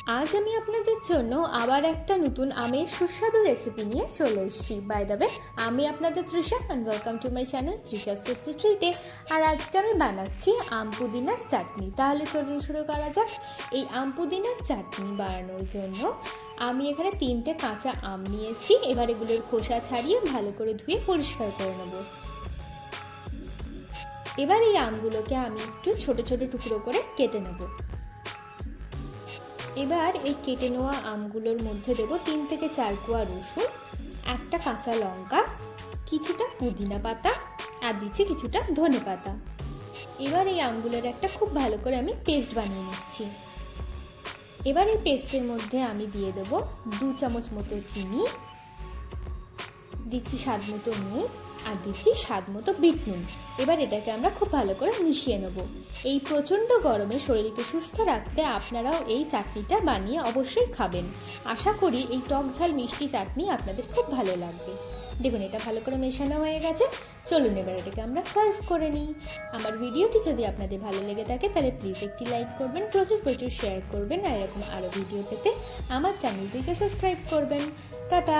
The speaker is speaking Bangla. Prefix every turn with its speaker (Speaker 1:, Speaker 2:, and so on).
Speaker 1: আজ আমি আপনাদের জন্য আবার একটা নতুন আমের সুস্বাদু রেসিপি নিয়ে চলে এসেছি। বাই দ্য ওয়ে, আমি আপনাদের Trisha and welcome to my channel Trisha's tasty ট্রিটে। আর আজকে আমি বানাচ্ছি আম পুদিনার চাটনি। তাহলে চলুন শুরু করা যাক। এই আম পুদিনার চাটনি বানানোর জন্য আমি এখানে 3টে কাঁচা আম নিয়েছি। এবার এগুলোর খোসা ছাড়িয়ে ভালো করে ধুয়ে পরিষ্কার করে নেব। এবার এই আমগুলোকে আমি একটু ছোট ছোট টুকরো করে কেটে নেব। এবার এই কেটে নেওয়া আমগুলোর মধ্যে দেব 3 থেকে 4 কোয়া রসুন, একটা কাঁচা লঙ্কা, কিছুটা পুদিনা পাতা আর দিচ্ছি কিছুটা ধনে পাতা। এবার এই আমগুলোর একটা খুব ভালো করে আমি পেস্ট বানিয়ে নিচ্ছি। এবার এই পেস্টের মধ্যে আমি দিয়ে দেব 2 চামচ মতো চিনি, দিচ্ছি স্বাদ মতো নুন আর দিচ্ছি স্বাদ মতো বিট নুন। এবার এটাকে আমরা খুব ভালো করে মিশিয়ে নেব। এই প্রচণ্ড গরমে শরীরকে সুস্থ রাখতে আপনারাও এই চাটনিটা বানিয়ে অবশ্যই খাবেন। আশা করি এই টক ঝাল মিষ্টি চাটনি আপনাদের খুব ভালো লাগবে। দেখুন, এটা ভালো করে মেশানো হয়ে গেছে। চলুন এবার এটাকে আমরা সার্ভ করে নিই। আমার ভিডিওটি যদি আপনাদের ভালো লেগে থাকে তাহলে প্লিজ একটি লাইক করবেন, প্রচুর প্রচুর শেয়ার করবেন আর এরকম আরও ভিডিও পেতে আমার চ্যানেলটিকে সাবস্ক্রাইব করবেন। টাটা।